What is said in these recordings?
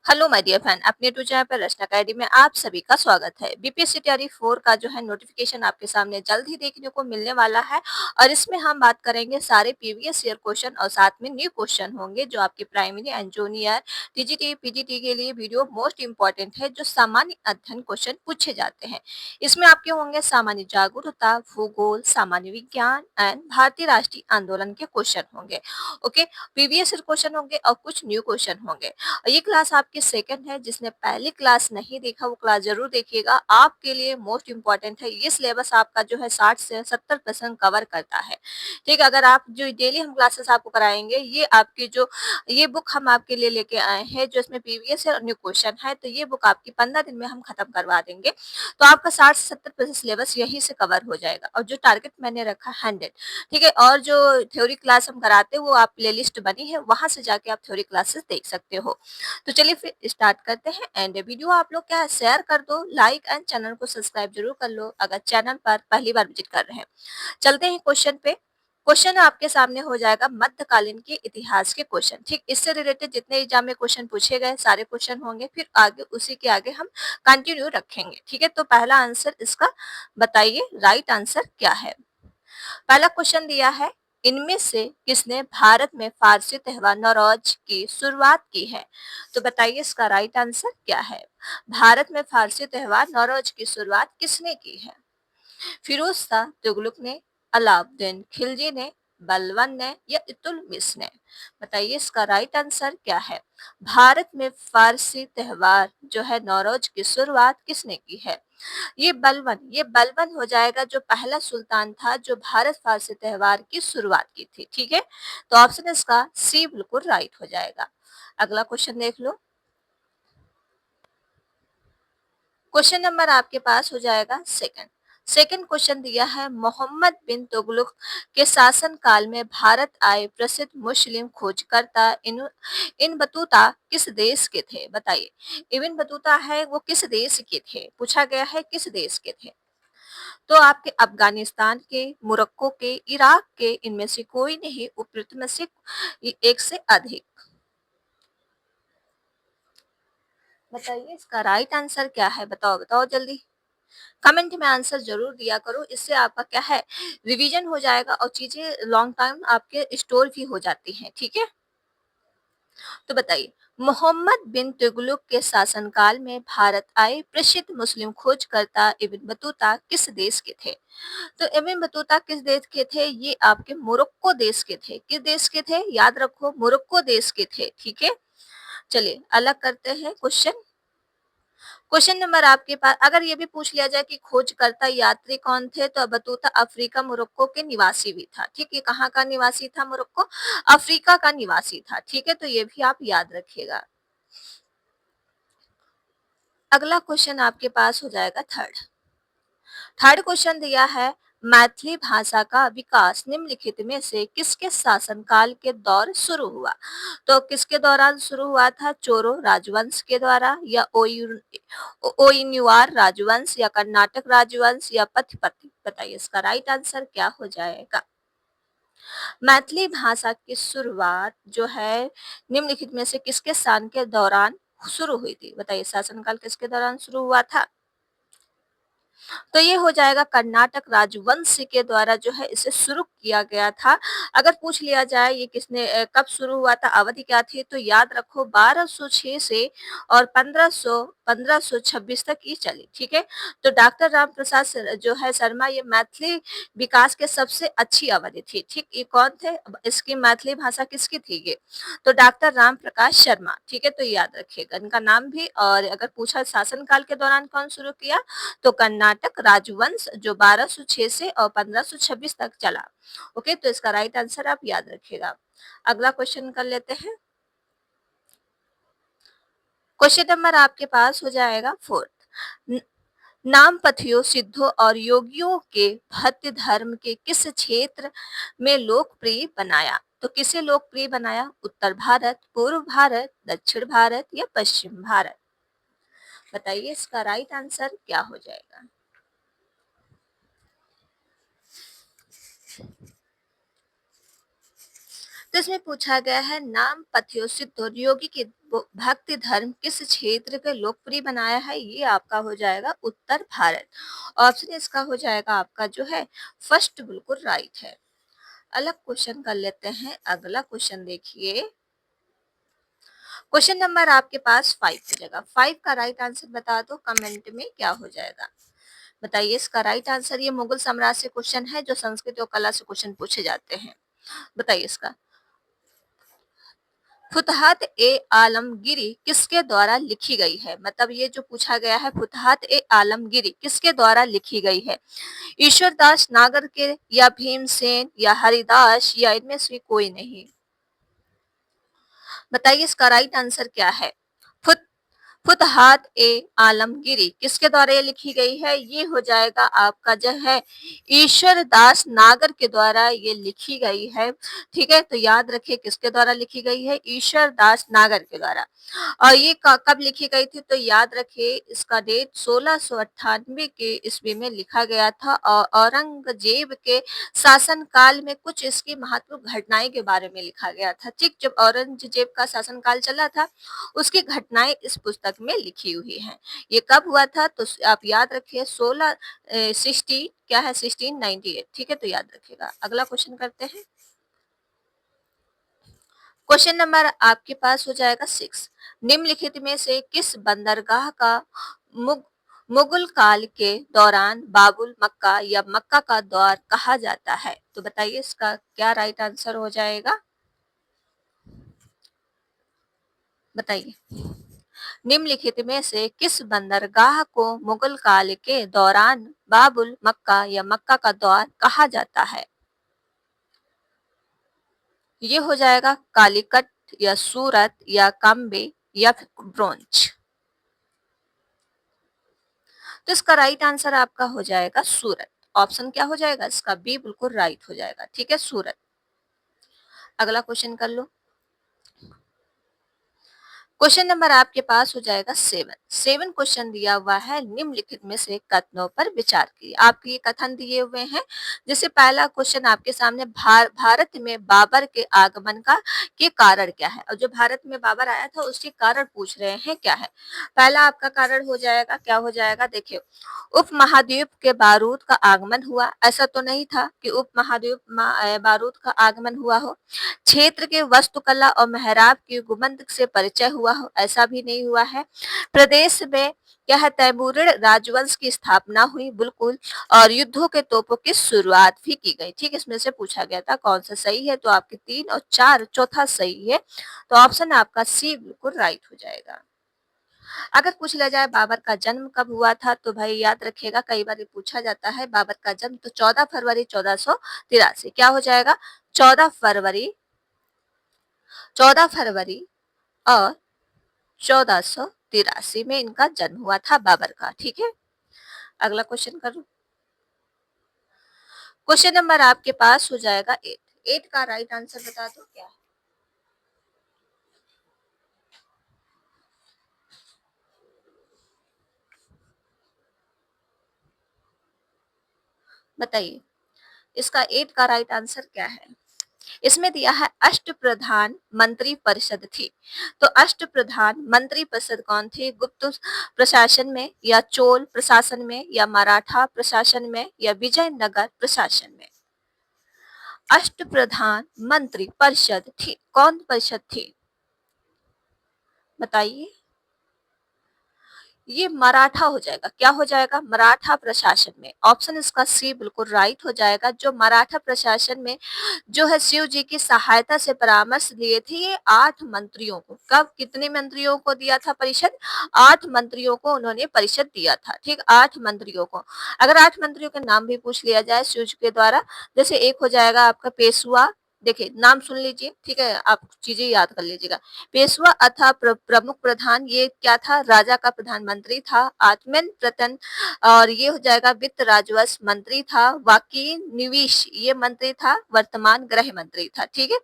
Hello my dear friend, अपने to channel पर रचना academy में आप सभी का स्वागत है। बीपीएससी तैयारी 4 का जो है नोटिफिकेशन आपके सामने जल्द ही देखने को मिलने वाला है और इसमें हम बात करेंगे सारे प्रीवियस ईयर क्वेश्चन और साथ में न्यू क्वेश्चन होंगे जो आपके primary and junior TGT PGT के लिए वीडियो मोस्ट इंपॉर्टेंट है, जो सामान्य अध्ययन क्वेश्चन पूछे जाते हैं। इसमें आपके होंगे सामान्य जागरूकता, भूगोल, सामान्य विज्ञान एंड भारतीय राष्ट्रीय आंदोलन के क्वेश्चन होंगे। ओके, प्रीवियस ईयर क्वेश्चन होंगे और कुछ न्यू क्वेश्चन होंगे। ये क्लास आपकी सेकंड है, जिसने पहली क्लास नहीं देखा वो क्लास जरूर देखिएगा, आपके लिए मोस्ट इंपॉर्टेंट है। ये सिलेबस आपका जो है 60 से 70% कवर करता है। ठीक है, अगर आप जो डेली हम क्लासेस आपको कराएंगे, ये आपकी जो ये बुक हम आपके लिए लेके आए हैं जो इसमें प्रीवियस और न्यू क्वेश्चन है, तो ये बुक आपकी 15 दिन में हम खत्म करवा देंगे। तो आपका 60 से 70% सिलेबस यहीं से कवर हो जाएगा और जो टारगेट मैंने रखा 100। ठीक है, और जो थ्योरी क्लास हम कराते हैं वो आप प्लेलिस्ट बनी है, वहां से जाके आप थ्योरी क्लासेस देख सकते हो। तो चलिए फिर स्टार्ट करते हैं। एंड वीडियो आप लोग क्या है, शेयर कर दो, लाइक एंड चैनल को सब्सक्राइब जरूर कर लो अगर चैनल पर पहली बार विजिट कर रहे हैं। चलते हैं क्वेश्चन पे। क्वेश्चन आपके सामने हो जाएगा मध्यकालीन के इतिहास के क्वेश्चन। ठीक, इससे रिलेटेड जितने एग्जाम में क्वेश्चन पूछे गए सारे क्वेश्चन होंगे, फिर आगे उसी के आगे हम कंटिन्यू रखेंगे। ठीक है, तो पहला आंसर इसका बताइए, राइट आंसर क्या है। पहला क्वेश्चन दिया है, इनमें से किसने भारत में फारसी त्योहार नौरोज की शुरुआत की है। तो बताइए इसका राइट आंसर क्या है। भारत में फारसी त्योहार नौरोज की शुरुआत किसने की है। फिरोज शाह तुगलक ने, अलाउद्दीन खिलजी ने, बलबन ने या इल्तुतमिश ने। बताइए इसका राइट आंसर क्या है। भारत में फारसी त्योहार जो है नौरोज की शुरुआत किसने की है। ये बलबन हो जाएगा, जो पहला सुल्तान था जो भारत फारसी त्योहार की शुरुआत की थी। ठीक है, तो ऑप्शन इसका सी बिल्कुल राइट हो जाएगा। अगला क्वेश्चन देख लो। क्वेश्चन नंबर आपके पास हो जाएगा सेकंड। सेकंड क्वेश्चन दिया है, मोहम्मद बिन तुगलक के शासन काल में भारत आए प्रसिद्ध मुस्लिम खोजकर्ता इन बतूता किस देश के थे। बताइए, इबिन बतूता है वो किस देश के थे, पूछा गया है किस देश के थे। तो आपके अफगानिस्तान के, मोरक्को के, इराक के, इनमें से कोई नहीं, उपयुक्त में से एक से अधिक। बताइए इसका राइट आंसर क्या है, बताओ बताओ जल्दी। कमेंट में आंसर जरूर दिया करो, इससे आपका क्या है, रिवीजन हो जाएगा और चीजें लॉन्ग टाइम आपके स्टोर भी हो जाती हैं। ठीक है, तो बताइए, मोहम्मद बिन तुगलक के शासनकाल में भारत आए प्रसिद्ध मुस्लिम खोजकर्ता इब्न बतूता किस देश के थे। तो इब्न बतूता किस देश के थे, ये आपके मोरक्को देश के थे। किस देश के थे, याद रखो, मोरक्को देश के थे। ठीक है, चलिए अलग करते हैं क्वेश्चन। क्वेश्चन नंबर आपके पास अगर ये भी पूछ लिया जाए कि खोजकर्ता यात्री कौन थे, तो बतूता अफ्रीका मोरक्को के निवासी भी था। ठीक, ये कहाँ का निवासी था, मोरक्को अफ्रीका का निवासी था। ठीक है, तो ये भी आप याद रखिएगा। अगला क्वेश्चन आपके पास हो जाएगा थर्ड। थर्ड क्वेश्चन दिया है, मैथिली भाषा का विकास निम्नलिखित में से किसके शासनकाल के दौर शुरू हुआ। तो किसके दौरान शुरू हुआ था, चोरो राजवंश के द्वारा या ओइन्युआर राजवंश या कर्नाटक राजवंश या पथपति। बताइए इसका राइट आंसर क्या हो जाएगा। मैथिली भाषा की शुरुआत जो है निम्नलिखित में से किसके शासन के दौरान शुरू हुई थी। बताइए शासनकाल किसके दौरान शुरू हुआ था। तो ये हो जाएगा कर्नाटक राजवंश के द्वारा जो है इसे शुरू किया गया था। अगर पूछ लिया जाए ये किसने कब शुरू हुआ था, अवधि क्या थी, तो याद रखो 1206 से और 1526 तक ये चली। ठीक है, तो डॉक्टर राम प्रसाद जो है शर्मा, ये मैथिली विकास के सबसे अच्छी अवधि थी। ठीक, ये कौन थे, इसकी मैथिली भाषा किसकी थी ये, तो डॉक्टर राम प्रकाश शर्मा। ठीक है, तो याद रखिएगा इनका नाम भी। और अगर पूछा शासनकाल के दौरान कौन शुरू किया, तो कर्नाटक राजवंश जो 1206 से और 1526 तक चला। ओके, तो इसका राइट आंसर आप याद रखिएगा। अगला क्वेश्चन कर लेते हैं। क्वेश्चन नंबर आपके पास हो जाएगा फोर्थ। नाम पथियों, सिद्धों और योगियों के भक्ति धर्म के किस क्षेत्र में लोकप्रिय बनाया। तो किसे लोकप्रिय बनाया, उत्तर भारत, पूर्व भारत, दक्षिण भारत या पश्चिम भारत। बताइए इसका राइट आंसर क्या हो जाएगा। तो इसमें पूछा गया है नाम पथ्योसित और योगी के भक्ति धर्म किस क्षेत्र के लोकप्रिय बनाया है, ये आपका हो जाएगा उत्तर भारत। ऑप्शन इसका हो जाएगा आपका जो है फर्स्ट, बिल्कुल राइट है। अलग क्वेश्चन कर लेते हैं। अगला क्वेश्चन देखिए, क्वेश्चन नंबर आपके पास 5 हो जाएगा। 5 का राइट आंसर बता दो कमेंट में क्या हो जाएगा। बताइए इसका राइट आंसर। ये मुगल साम्राज्य से क्वेश्चन है जो संस्कृत और कला से क्वेश्चन पूछे जाते हैं। बताइए इसका। फुतहत ए आलमगीरी किसके द्वारा लिखी गई है? मतलब ये जो पूछा गया है फुतहत ए आलमगीरी किसके द्वारा लिखी गई है? ईश्वरदास नागर के, या भीमसेन, या हरिदास, या इनमें से कोई नहीं। बताइए इसका राइट आंसर क्या है। फुत फुतहात ए आलमगीरी किसके द्वारा ये लिखी गई है? ये हो जाएगा आपका जो है ईश्वर दास नागर के द्वारा ये लिखी गई है। ठीक है, तो याद रखिए किसके द्वारा लिखी गई है? ईश्वर दास नागर के द्वारा। और ये कब लिखी गई थी? तो याद रखिए इसका डेट 1698 के ईस्वी में लिखा गया था और औरंगजेब के शासन काल में कुछ इसकी महत्वपूर्ण घटनाएं के बारे में लिखा गया था। ठीक, जब औरंगजेब का शासन काल चला था उसकी घटनाएं इस पुस्तक में लिखी हुई हैं। ये कब हुआ था? तो आप याद रखिए 16 क्या है 1698। ठीक है, तो याद रखिएगा। अगला क्वेश्चन करते हैं। क्वेश्चन नंबर आपके पास हो जाएगा 6। निम्नलिखित में से किस बंदरगाह का मुग मुगल काल के दौरान बाबुल मक्का या मक्का का द्वार कहा जाता है? तो बताइए इसका क्या राइट आंसर हो जाएगा। बताइए निम्नलिखित में से किस बंदरगाह को मुगल काल के दौरान बाबुल मक्का या मक्का का द्वार कहा जाता है? ये हो जाएगा कालीकट, या सूरत, या काम्बे, या फिर ब्रोंच। तो इसका राइट आंसर आपका हो जाएगा सूरत। ऑप्शन क्या हो जाएगा इसका? बी बिल्कुल राइट हो जाएगा। ठीक है, सूरत। अगला क्वेश्चन कर लो। क्वेश्चन नंबर आपके पास हो जाएगा 7 क्वेश्चन दिया हुआ है। निम्नलिखित में से कथनों पर विचार कीजिए। आपके ये कथन दिए हुए हैं। जैसे पहला क्वेश्चन आपके सामने भारत में बाबर के आगमन का के कारण क्या है? और जो भारत में बाबर आया था उसके कारण पूछ रहे हैं क्या है। पहला आपका कारण हो जाएगा क्या हो जाएगा? देखिए उप महाद्वीप के बारूद का आगमन हुआ। ऐसा तो नहीं था कि उप महाद्वीप बारूद का आगमन हुआ हो। क्षेत्र के वास्तुकला और मेहराब की गुंबद से परिचय हुआ हो, ऐसा भी नहीं हुआ है। प्रदेश में क्या है तैमूरिड राजवंश की स्थापना हुई, बिल्कुल। और युद्धों के तोपों की शुरुआत भी की गई। ठीक, इसमें से पूछा गया था कौन सा सही है। तो आपके 3 और 4 चौथा सही है। तो ऑप्शन आपका सी बिल्कुल राइट हो जाएगा। अगर पूछ लिया जाए बाबर का जन्म कब हुआ था, तो भाई याद रखिएगा कई बार ये पूछा जाता है बाबर का जन्म तो 14 फरवरी 1483। क्या हो जाएगा? 14 फरवरी 14 फरवरी और 1483 में इनका जन्म हुआ था बाबर का। ठीक है, अगला क्वेश्चन करो। क्वेश्चन नंबर आपके पास हो जाएगा 8 का राइट आंसर बता दो क्या है। बताइए इसका 8 का राइट आंसर क्या है। इसमें दिया है अष्टप्रधान मंत्री परिषद थी। तो अष्टप्रधान मंत्री परिषद कौन थी? गुप्त प्रशासन में, या चोल प्रशासन में, या मराठा प्रशासन में, या विजयनगर प्रशासन में? अष्टप्रधान मंत्री परिषद थी, कौन परिषद थी? बताइए। ये मराठा हो जाएगा। क्या हो जाएगा? मराठा प्रशासन में। ऑप्शन इसका सी बिल्कुल राइट हो जाएगा। जो मराठा प्रशासन में जो है शिव जी की सहायता से परामर्श लिए थे ये 8 मंत्रियों को। कब कितने मंत्रियों को दिया था परिषद? 8 मंत्रियों को उन्होंने परिषद दिया था। ठीक, 8 मंत्रियों को। अगर 8 मंत्रियों के नाम भी पूछ लिया जाए शिव जी के द्वारा, जैसे एक हो जाएगा आपका पेशवा। देखिए नाम सुन लीजिए, ठीक है, आप चीजें याद कर लीजिएगा। पेशवा अथा प्रमुख प्रधान, ये क्या था? राजा का प्रधानमंत्री था। आत्मन प्रतन, और ये हो जाएगा वित्त राजस्व मंत्री था। वाकी निविश, ये मंत्री था। वर्तमान गृह मंत्री था। ठीक है,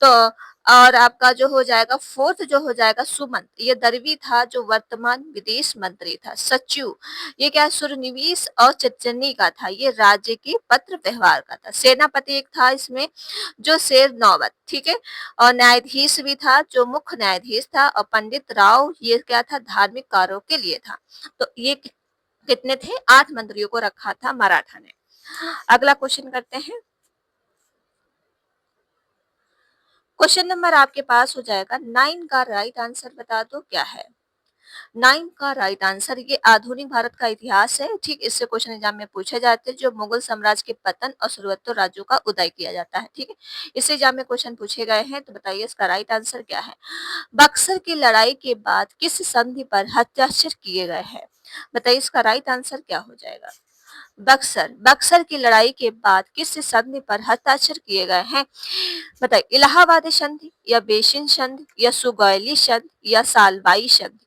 तो और आपका जो हो जाएगा फोर्थ जो हो जाएगा सुमंत, ये दरवी था जो वर्तमान विदेश मंत्री था। सचिव, ये क्या सुरनिवीस और चचन्नी का था, ये राज्य के पत्र व्यवहार का था। सेनापति एक था इसमें जो शेर नौबत, ठीक है। और न्यायाधीश भी था जो मुख्य न्यायाधीश था। और पंडित राव ये क्या था, धार्मिक कार्यों के लिए था। तो ये कितने थे, 8 मंत्रियों को रखा था मराठा ने। अगला क्वेश्चन करते हैं। क्वेश्चन नंबर आपके पास हो जाएगा 9 का राइट आंसर बता दो क्या है। 9 का राइट आंसर, ये आधुनिक भारत का इतिहास है। ठीक, इससे क्वेश्चन एग्जाम में पूछे जाते हैं। जो मुगल साम्राज्य के पतन और शुरुआती राज्यों का उदय किया जाता है। ठीक है, इससे एग्जाम में क्वेश्चन पूछे गए हैं। तो बताइए इसका राइट आंसर क्या है। बक्सर की लड़ाई के बाद किस संधि पर हस्ताक्षर किए गए हैं। बताइए इसका राइट आंसर क्या हो जाएगा। बक्सर, बक्सर की लड़ाई के बाद किस संधि पर हस्ताक्षर किए गए हैं। बताइए इलाहाबादी संधि या बेसिन संधि या सुगौली संधि या सालबाई संधि।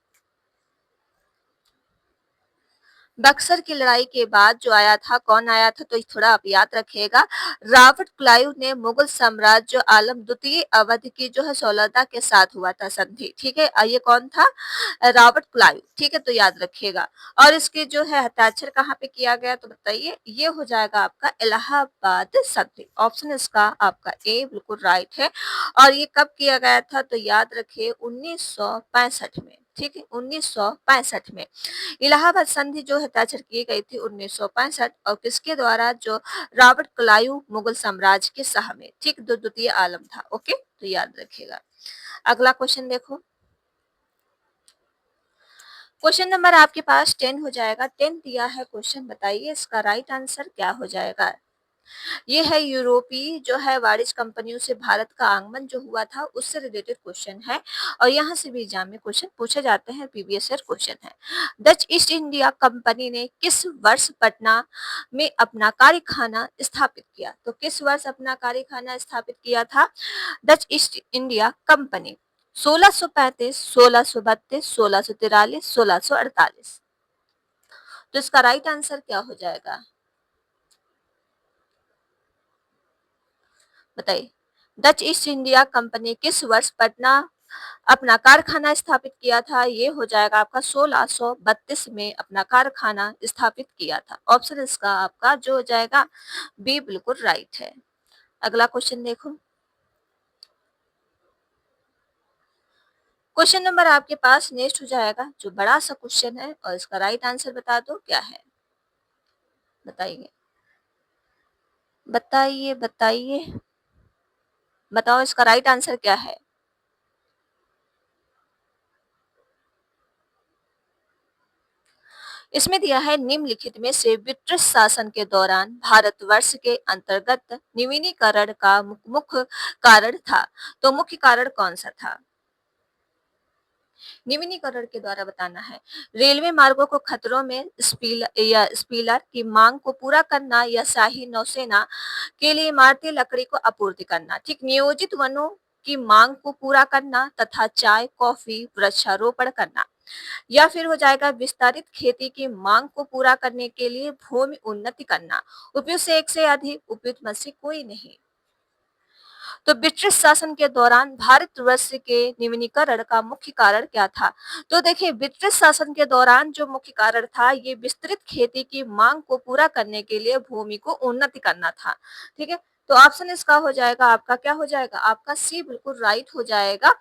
बक्सर की लड़ाई के बाद जो आया था, कौन आया था, तो थोड़ा आप याद रखिएगा। रॉबर्ट क्लाइव ने मुगल साम्राज्य आलम द्वितीय अवध की जो है सौलता के साथ हुआ था संधि। ठीक है, ये कौन था, रॉबर्ट क्लाइव। ठीक है, तो याद रखिएगा। और इसके जो है हस्ताक्षर कहाँ पे किया गया, तो बताइए ये हो जाएगा आपका इलाहाबाद संधि। ऑप्शन इसका आपका ए बिल्कुल राइट है। और ये कब किया गया था, तो याद रखिए 1965 में। ठीक है, 1965 में इलाहाबाद संधि जो हस्ताक्षर की गई थी 1965। और किसके द्वारा, जो रॉबर्ट क्लाइव मुगल साम्राज्य के शाह में। ठीक, द्वितीय आलम था। ओके, तो याद रखिएगा। अगला क्वेश्चन देखो। क्वेश्चन नंबर आपके पास 10 हो जाएगा। 10 दिया है क्वेश्चन, बताइए इसका राइट आंसर क्या हो जाएगा। ये है यूरोपीय जो है वाणिज्य कंपनियों से भारत का आगमन जो हुआ था उससे रिलेटेड क्वेश्चन है। और यहाँ से भी एग्जाम में क्वेश्चन पूछे जाते हैं, प्रीवियस ईयर क्वेश्चन है। डच ईस्ट इंडिया कंपनी ने किस वर्ष पटना में अपना कारखाना स्थापित किया। तो किस वर्ष अपना कारखाना स्थापित किया था डच ईस्ट इंडिया कंपनी। 1635, 1632, 1643, 1648। तो इसका राइट आंसर क्या हो जाएगा, बताइए। डच ईस्ट इंडिया कंपनी किस वर्ष पटना अपना कारखाना स्थापित किया था, ये हो जाएगा आपका 1632 में अपना कारखाना स्थापित किया था। ऑप्शन इसका आपका जो हो जाएगा बी बिल्कुल राइट है। अगला क्वेश्चन देखो। क्वेश्चन नंबर आपके पास नेक्स्ट हो जाएगा जो बड़ा सा क्वेश्चन है और इसका राइट आंसर बता दो क्या है। बताइए बताइए बताइए, बताओ इसका राइट आंसर क्या है। इसमें दिया है निम्नलिखित में से ब्रिटिश शासन के दौरान भारतवर्ष के अंतर्गत नवीनीकरण का मुख्य कारण था। तो मुख्य कारण कौन सा था, नवीनीकरण के द्वारा बताना है। रेलवे मार्गों को खतरों में स्पीलर की मांग को पूरा करना या शाही नौसेना के लिए इमारती लकड़ी को आपूर्ति करना। ठीक, नियोजित वनों की मांग को पूरा करना तथा चाय कॉफी वृक्षारोपण करना। या फिर हो जाएगा विस्तारित खेती की मांग को पूरा करने के लिए भूमि उन्नति करना। उपयुक्त से एक से अधिक, उपयुक्त में से कोई नहीं। तो ब्रिटिश शासन के दौरान भारतवर्ष के निवीनीकरण का मुख्य कारण क्या था। तो देखिए ब्रिटिश शासन के दौरान जो मुख्य कारण था ये विस्तृत खेती की मांग को पूरा करने के लिए भूमि को उन्नति करना था। ठीक है, तो ऑप्शन इसका हो जाएगा आपका क्या हो जाएगा, आपका सी बिल्कुल राइट हो जाएगा।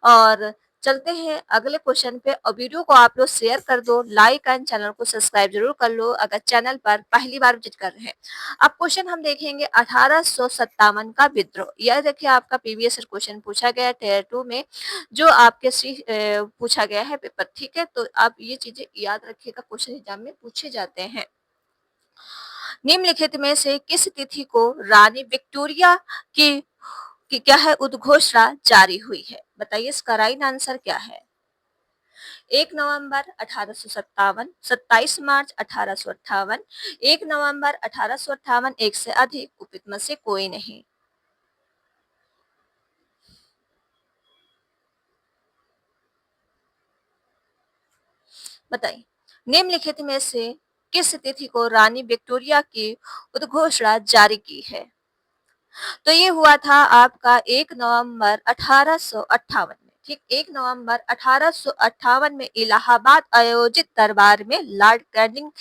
और चलते हैं अगले क्वेश्चन पे। और वीडियो को आप लोग शेयर कर दो, लाइक एंड चैनल को सब्सक्राइब जरूर कर लो अगर चैनल पर पहली बार विजिट कर रहे हैं। अब क्वेश्चन हम देखेंगे 1857 का विद्रोह। यह देखिए आपका प्रीवियस क्वेश्चन पूछा गया टियर 2 में जो आपके पूछा गया है पेपर। ठीक है, तो आप ये चीजें याद रखिएगा, क्वेश्चन एग्जाम में पूछे जाते हैं। निम्नलिखित में से किस तिथि को रानी विक्टोरिया की क्या है उद्घोषणा जारी हुई है। बताइए इसका राइट आंसर क्या है। 1 नवंबर 1857, 27 मार्च 1858, 1 नवंबर 1858, एक से अधिक, उपयुक्त में से कोई नहीं। बताइए निम्नलिखित में से किस तिथि को रानी विक्टोरिया की उद्घोषणा जारी की है। तो ये हुआ था आपका 1 नवंबर 1858 में, ठीक। 1 नवंबर 1858 में इलाहाबाद आयोजित दरबार में लॉर्ड कैनिंग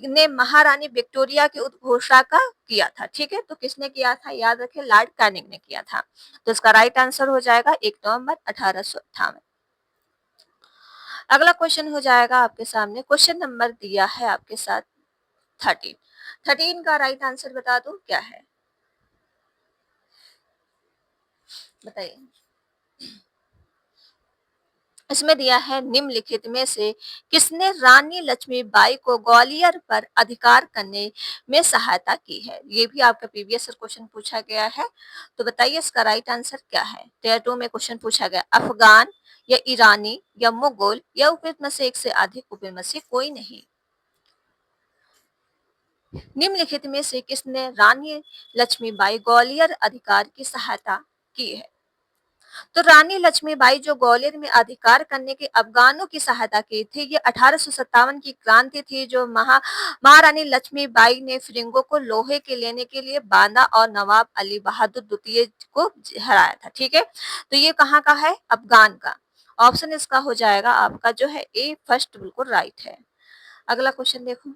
ने महारानी विक्टोरिया की उद्घोषणा का किया था, ठीक है। तो किसने किया था, याद रखें, लॉर्ड कैनिंग ने किया था। तो इसका राइट आंसर हो जाएगा 1 नवंबर 1858। अगला क्वेश्चन हो जाएगा आपके सामने, क्वेश्चन नंबर दिया है आपके साथ 13। 13 का राइट आंसर बता दो क्या है, बताइए। इसमें दिया है निम्नलिखित में से किसने रानी लक्ष्मीबाई को ग्वालियर पर अधिकार करने में सहायता की है। ये भी आपका प्रीवियस क्वेश्चन पूछा गया है। तो बताइए इसका राइट आंसर क्या है। टियर 2 में क्वेश्चन पूछा गया, अफगान या ईरानी या मुगल या उपयुक्त में से एक से अधिक, उपयुक्त में से कोई नहीं। निम्नलिखित में से किसने रानी लक्ष्मीबाई ग्वालियर अधिकार की सहायता की है। तो रानी लक्ष्मीबाई जो ग्वालियर में अधिकार करने के अफगानों की सहायता की थी, ये 1857 की क्रांति थी जो महारानी लक्ष्मीबाई ने फिरंगों को लोहे के लेने के लिए बांधा और नवाब अली बहादुर द्वितीय को हराया था, ठीक है। तो ये कहाँ का है, अफगान का। ऑप्शन इसका हो जाएगा आपका जो है ए फर्स्ट, बिल्कुल राइट है। अगला क्वेश्चन देखो,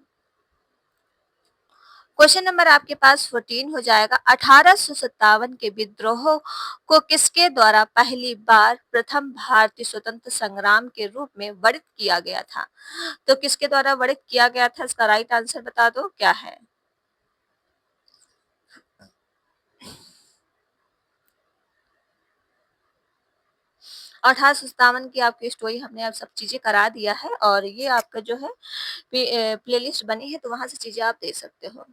क्वेश्चन नंबर आपके पास 14 हो जाएगा, 1857 के विद्रोह को किसके द्वारा पहली बार प्रथम भारतीय स्वतंत्र संग्राम के रूप में वर्णित किया गया था। तो किसके द्वारा वर्णित किया गया था, इसका राइट आंसर बता दो क्या है। 1857 की आपकी स्टोरी हमने अब सब चीजें करा दिया है और ये आपका जो है प्लेलिस्ट बनी है, तो वहां से चीजें आप दे सकते हो।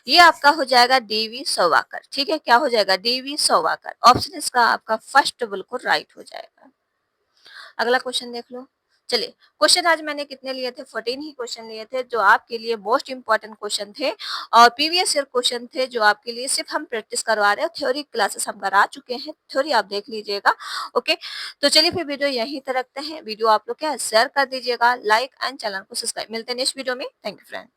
ये आपका हो जाएगा डीवी सोवाकर, ठीक है। क्या हो जाएगा, डीवी सोवाकर। ऑप्शन इसका आपका फर्स्ट बिल्कुल राइट हो जाएगा। अगला क्वेश्चन देख लो। चलिए, क्वेश्चन आज मैंने कितने लिए थे, 14 ही क्वेश्चन लिए थे जो आपके लिए मोस्ट इंपॉर्टेंट क्वेश्चन थे और प्रीवियस ईयर क्वेश्चन थे जो आपके लिए सिर्फ हम प्रैक्टिस करवा रहे हैं। थ्योरी क्लासेस हम करा चुके हैं, थ्योरी आप देख लीजिएगा। ओके, तो चलिए फिर वीडियो यहीं तक रखते हैं। वीडियो आप लोग क्या शेयर कर दीजिएगा, लाइक एंड चैनल को सब्सक्राइब। मिलते हैं नेक्स्ट वीडियो में। Thank you friend.